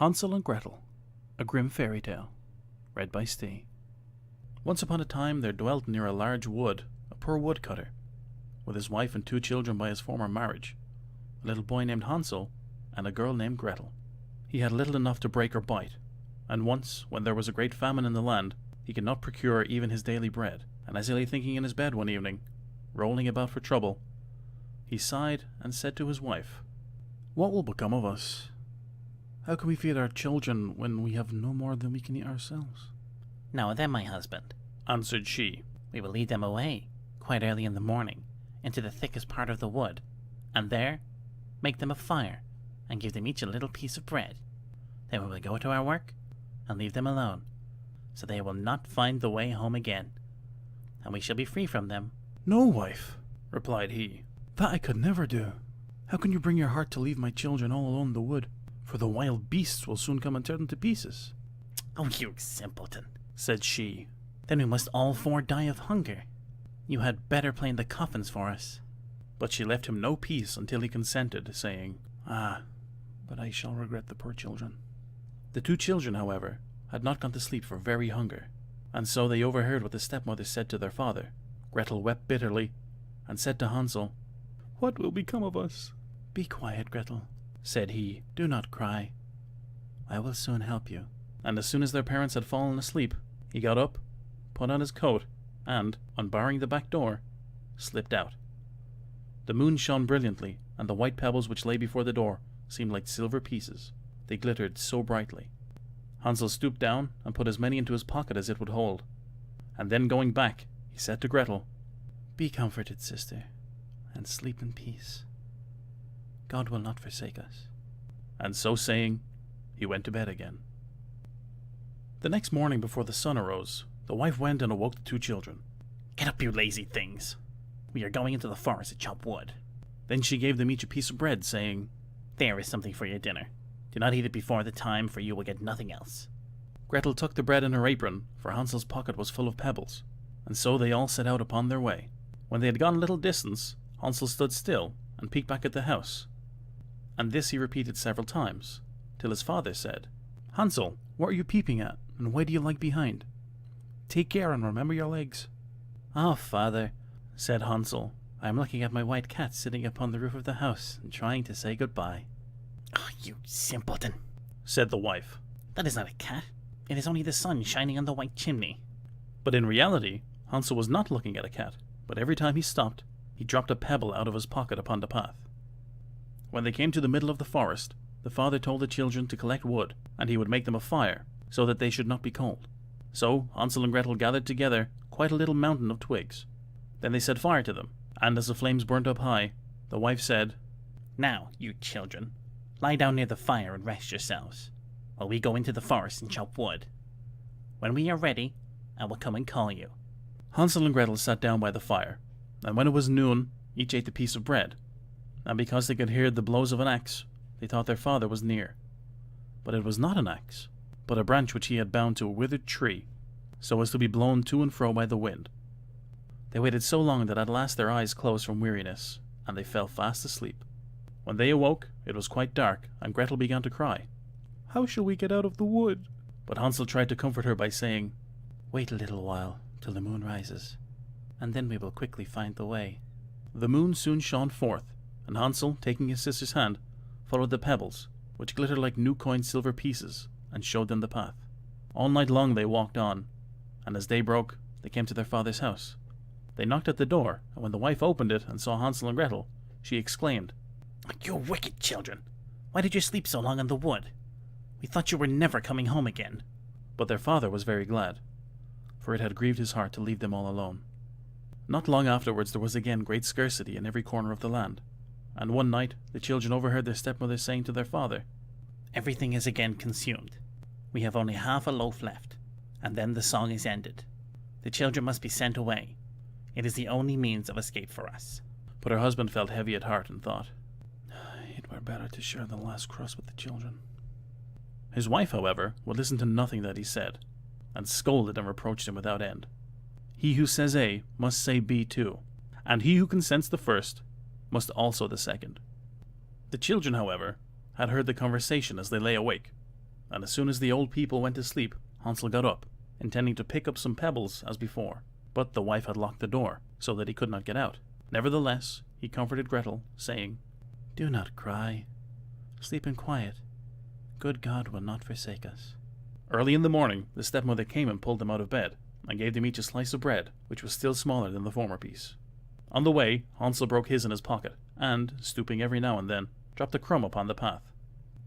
Hansel and Gretel, a Grimm fairy tale, read by Stee. Once upon a time there dwelt near a large wood a poor woodcutter, with his wife and 2 children by his former marriage, a little boy named Hansel and a girl named Gretel. He had little enough to break or bite, and once, when there was a great famine in the land, he could not procure even his daily bread, and as he lay thinking in his bed one evening, rolling about for trouble, he sighed and said to his wife, "What will become of us? How can we feed our children when we have no more than we can eat ourselves?" "Now then, my husband," answered she, "we will lead them away, quite early in the morning, into the thickest part of the wood, and there make them a fire, and give them each a little piece of bread. Then we will go to our work, and leave them alone, so they will not find the way home again, and we shall be free from them." "No, wife," replied he, "that I could never do. How can you bring your heart to leave my children all alone in the wood? For the wild beasts will soon come and tear them to pieces." "Oh, you simpleton," said she, "then we must all 4 die of hunger. You had better plane the coffins for us." But she left him no peace until he consented, saying, "Ah, but I shall regret the poor children." The 2 children, however, had not gone to sleep for very hunger, and so they overheard what the stepmother said to their father. Gretel wept bitterly, and said to Hansel, "What will become of us?" "Be quiet, Gretel," said he. "Do not cry. I will soon help you." And as soon as their parents had fallen asleep, he got up, put on his coat, and, unbarring the back door, slipped out. The moon shone brilliantly, and the white pebbles which lay before the door seemed like silver pieces. They glittered so brightly. Hansel stooped down and put as many into his pocket as it would hold, and then going back, he said to Gretel, "Be comforted, sister, and sleep in peace. God will not forsake us." And so saying, he went to bed again. The next morning before the sun arose, the wife went and awoke the 2 children. "Get up, you lazy things. We are going into the forest to chop wood." Then she gave them each a piece of bread, saying, "There is something for your dinner. Do not eat it before the time, for you will get nothing else." Gretel took the bread in her apron, for Hansel's pocket was full of pebbles, and so they all set out upon their way. When they had gone a little distance, Hansel stood still and peeked back at the house, and this he repeated several times, till his father said, "Hansel, what are you peeping at, and why do you lag behind? Take care and remember your legs." "Oh, father," said Hansel, "I am looking at my white cat sitting upon the roof of the house and trying to say goodbye." "Oh, you simpleton," said the wife. "That is not a cat. It is only the sun shining on the white chimney." But in reality, Hansel was not looking at a cat, but every time he stopped, he dropped a pebble out of his pocket upon the path. When they came to the middle of the forest, the father told the children to collect wood, and he would make them a fire, so that they should not be cold. So Hansel and Gretel gathered together quite a little mountain of twigs. Then they set fire to them, and as the flames burnt up high, the wife said, "Now, you children, lie down near the fire and rest yourselves, while we go into the forest and chop wood. When we are ready, I will come and call you." Hansel and Gretel sat down by the fire, and when it was noon, each ate a piece of bread, and because they could hear the blows of an axe, they thought their father was near. But it was not an axe, but a branch which he had bound to a withered tree, so as to be blown to and fro by the wind. They waited so long that at last their eyes closed from weariness, and they fell fast asleep. When they awoke, it was quite dark, and Gretel began to cry, "How shall we get out of the wood?" But Hansel tried to comfort her by saying, "Wait a little while till the moon rises, and then we will quickly find the way." The moon soon shone forth, and Hansel, taking his sister's hand, followed the pebbles, which glittered like new coined silver pieces, and showed them the path. All night long they walked on, and as day broke, they came to their father's house. They knocked at the door, and when the wife opened it and saw Hansel and Gretel, she exclaimed, "You wicked children! Why did you sleep so long in the wood? We thought you were never coming home again." But their father was very glad, for it had grieved his heart to leave them all alone. Not long afterwards there was again great scarcity in every corner of the land, and one night the children overheard their stepmother saying to their father, "Everything is again consumed. We have only half a loaf left, and then the song is ended. The children must be sent away. It is the only means of escape for us." But her husband felt heavy at heart and thought, "It were better to share the last crust with the children." His wife, however, would listen to nothing that he said, and scolded and reproached him without end. He who says A must say B too, and he who consents the first must also the second. The children, however, had heard the conversation as they lay awake, and as soon as the old people went to sleep, Hansel got up, intending to pick up some pebbles as before, but the wife had locked the door, so that he could not get out. Nevertheless, he comforted Gretel, saying, "Do not cry. Sleep in quiet. Good God will not forsake us." Early in the morning, the stepmother came and pulled them out of bed, and gave them each a slice of bread, which was still smaller than the former piece. On the way, Hansel broke his in his pocket, and, stooping every now and then, dropped a crumb upon the path.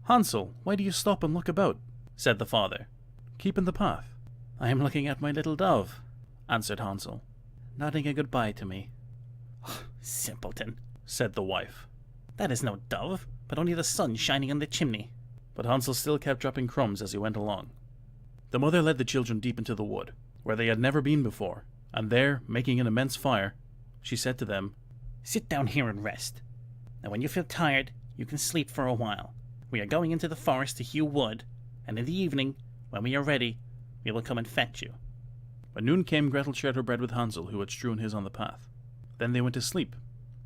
"Hansel, why do you stop and look about?" said the father. "Keep in the path." "I am looking at my little dove," answered Hansel, "nodding a goodbye to me." "Simpleton," said the wife. "that is no dove, but only the sun shining on the chimney." But Hansel still kept dropping crumbs as he went along. The mother led the children deep into the wood, where they had never been before, and there, making an immense fire, she said to them, "Sit down here and rest. Now when you feel tired, you can sleep for a while. We are going into the forest to hew wood, and in the evening, when we are ready, we will come and fetch you." When noon came, Gretel shared her bread with Hansel, who had strewn his on the path. Then they went to sleep,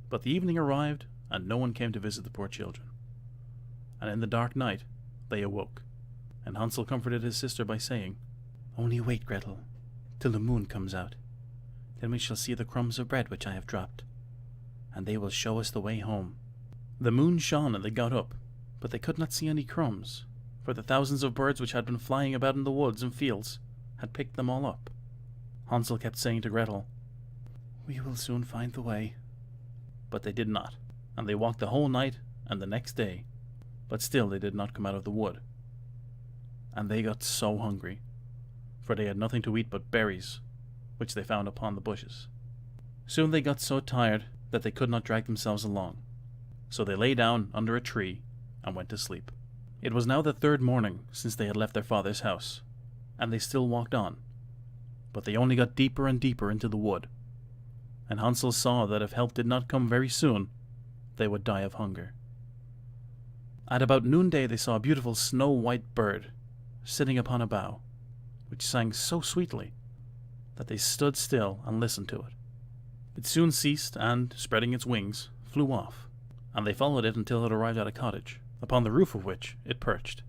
but the evening arrived, and no one came to visit the poor children. And in the dark night they awoke, and Hansel comforted his sister by saying, "Only wait, Gretel, till the moon comes out. Then we shall see the crumbs of bread which I have dropped, and they will show us the way home." The moon shone, and they got up, but they could not see any crumbs, for the thousands of birds which had been flying about in the woods and fields had picked them all up. Hansel kept saying to Gretel, "We will soon find the way." But they did not, and they walked the whole night and the next day, but still they did not come out of the wood. And they got so hungry, for they had nothing to eat but berries, which they found upon the bushes. Soon they got so tired that they could not drag themselves along, so they lay down under a tree and went to sleep. It was now the third morning since they had left their father's house, and they still walked on, but they only got deeper and deeper into the wood, and Hansel saw that if help did not come very soon, they would die of hunger. At about noonday they saw a beautiful snow-white bird sitting upon a bough, which sang so sweetly that they stood still and listened to it. It soon ceased and, spreading its wings, flew off, and they followed it until it arrived at a cottage, upon the roof of which it perched.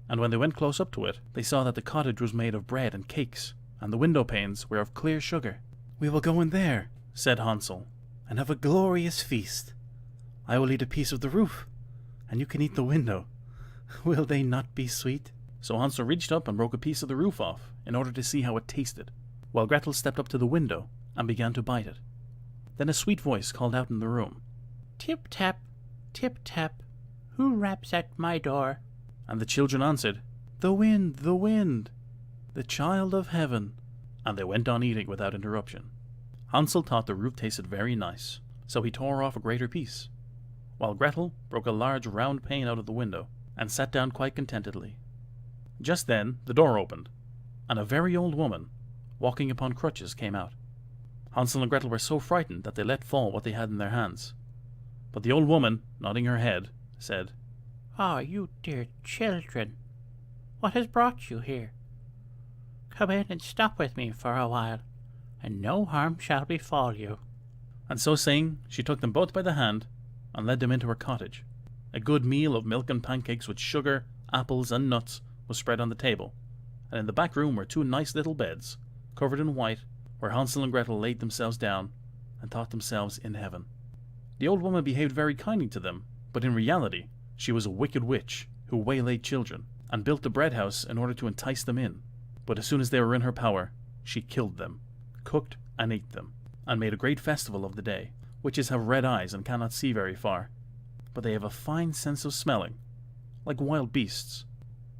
And when they went close up to it, they saw that the cottage was made of bread and cakes, and the window panes were of clear sugar. "We will go in there," said Hansel, "and have a glorious feast. I will eat a piece of the roof, and you can eat the window. Will they not be sweet?" So Hansel reached up and broke a piece of the roof off, in order to see how it tasted, while Gretel stepped up to the window and began to bite it. Then a sweet voice called out in the room, Tip, tap, who raps at my door?" and the children answered, the wind, the child of heaven," and they went on eating without interruption. Hansel thought the roof tasted very nice, so he tore off a greater piece, while Gretel broke a large round pane out of the window, and sat down quite contentedly. Just then the door opened, and a very old woman, walking upon crutches, came out. Hansel and Gretel were so frightened that they let fall what they had in their hands. But the old woman, nodding her head, said, "Ah, you dear children, what has brought you here? Come in and stop with me for a while, and no harm shall befall you." And so saying, she took them both by the hand and led them into her cottage. A good meal of milk and pancakes with sugar, apples, and nuts was spread on the table, and in the back room were two nice little beds, covered in white, where Hansel and Gretel laid themselves down and thought themselves in heaven. The old woman behaved very kindly to them, but in reality she was a wicked witch who waylaid children, and built the bread house in order to entice them in. But as soon as they were in her power, she killed them, cooked and ate them, and made a great festival of the day. Witches have red eyes and cannot see very far, but they have a fine sense of smelling, like wild beasts,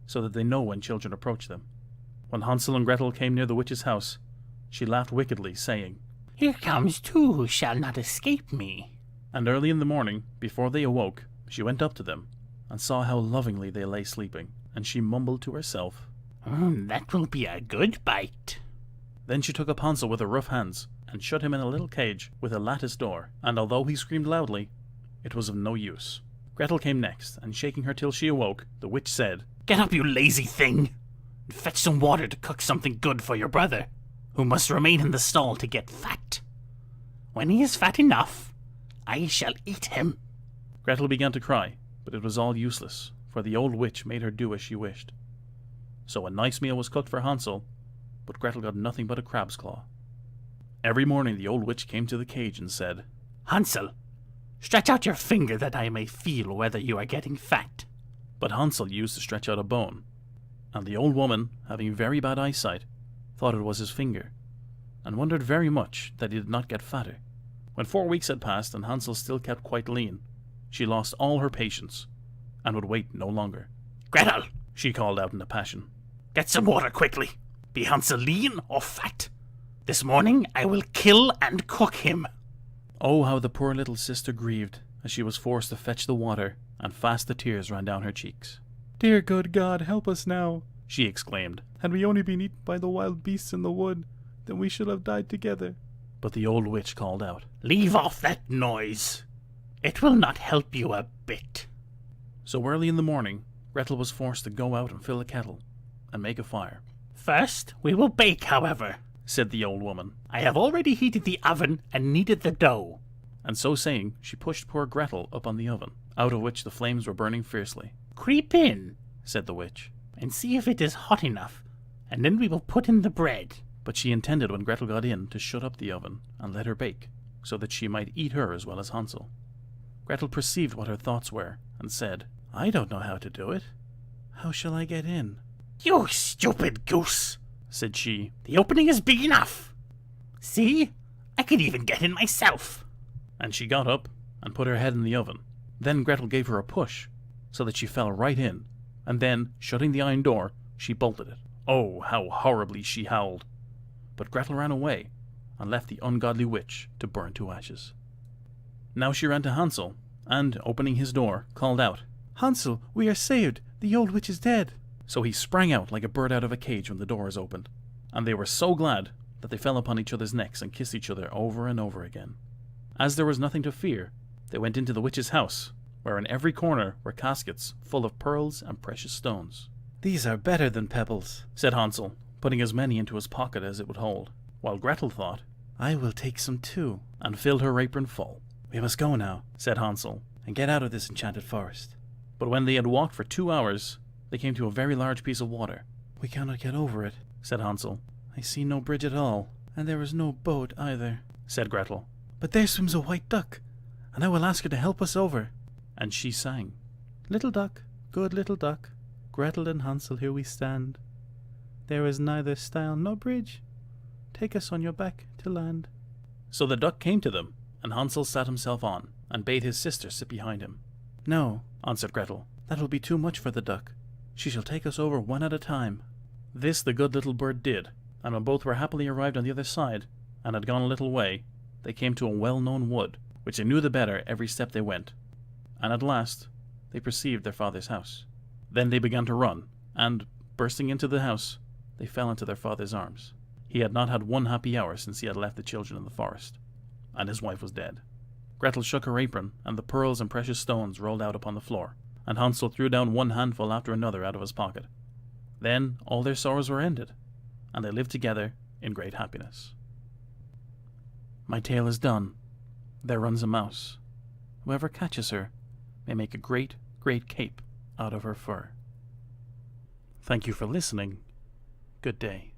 so that they know when children approach them. When Hansel and Gretel came near the witch's house, she laughed wickedly, saying, "Here comes two who shall not escape me." And early in the morning, before they awoke, she went up to them, and saw how lovingly they lay sleeping, and she mumbled to herself, That will be a good bite." Then she took up Hansel with her rough hands, and shut him in a little cage with a lattice door, and although he screamed loudly, it was of no use. Gretel came next, and shaking her till she awoke, the witch said, "Get up, you lazy thing, and fetch some water to cook something good for your brother, who must remain in the stall to get fat. When he is fat enough, I shall eat him." Gretel began to cry, but it was all useless, for the old witch made her do as she wished. So a nice meal was cooked for Hansel, but Gretel got nothing but a crab's claw. Every morning the old witch came to the cage and said, Hansel, stretch out your finger that I may feel whether you are getting fat. But Hansel used to stretch out a bone, and the old woman, having very bad eyesight, thought it was his finger, and wondered very much that he did not get fatter. When 4 weeks had passed and Hansel still kept quite lean, she lost all her patience, and would wait no longer. Gretel, She called out in a passion. get some water quickly. Be Hansel lean or fat? This morning I will kill and cook him. Oh, how the poor little sister grieved as she was forced to fetch the water, and fast the tears ran down her cheeks. Dear good God, help us now. She exclaimed, Had we only been eaten by the wild beasts in the wood, then we should have died together. but the old witch called out, Leave off that noise. It will not help you a bit. So early in the morning, Gretel was forced to go out and fill a kettle and make a fire. First, we will bake, however, Said the old woman, I have already heated the oven and kneaded the dough. and so saying, she pushed poor Gretel up on the oven, out of which the flames were burning fiercely. Creep in Said the witch, and see if it is hot enough, and then we will put in the bread. but she intended when Gretel got in to shut up the oven and let her bake, so that she might eat her as well as Hansel. Gretel perceived what her thoughts were, and said, I don't know how to do it. How shall I get in? You stupid goose, Said she, the opening is big enough. See, I can even get in myself. and she got up and put her head in the oven. Then Gretel gave her a push, so that she fell right in, and then, shutting the iron door, she bolted it. Oh, how horribly she howled! But Gretel ran away, and left the ungodly witch to burn to ashes. Now she ran to Hansel, and, opening his door, called out, Hansel, we are saved. The old witch is dead. So he sprang out like a bird out of a cage when the door is opened, and they were so glad that they fell upon each other's necks and kissed each other over and over again. As there was nothing to fear, they went into the witch's house, where in every corner were caskets full of pearls and precious stones. These are better than pebbles. Said Hansel, putting as many into his pocket as it would hold, while Gretel thought, I will take some too. and filled her apron full. We must go now, Said Hansel. and get out of this enchanted forest. But when they had walked for 2 hours, they came to a very large piece of water. We cannot get over it. Said Hansel. I see no bridge at all, and there is no boat either. Said Gretel. But there swims a white duck, and I will ask her to help us over. And she sang. Little duck, good little duck, Gretel and Hansel, here we stand. There is neither stile nor bridge. Take us on your back to land. So the duck came to them, and Hansel sat himself on, and bade his sister sit behind him. No, Answered Gretel. that will be too much for the duck. She shall take us over one at a time. This the good little bird did, and when both were happily arrived on the other side, and had gone a little way, they came to a well-known wood, which they knew the better every step they went, and at last they perceived their father's house. Then they began to run, and, bursting into the house, they fell into their father's arms. He had not had one happy hour since he had left the children in the forest, and his wife was dead. Gretel shook her apron, and the pearls and precious stones rolled out upon the floor, and Hansel threw down one handful after another out of his pocket. Then all their sorrows were ended, and they lived together in great happiness. My tale is done. There runs a mouse. Whoever catches her may make a great, great cape out of her fur. Thank you for listening. Good day.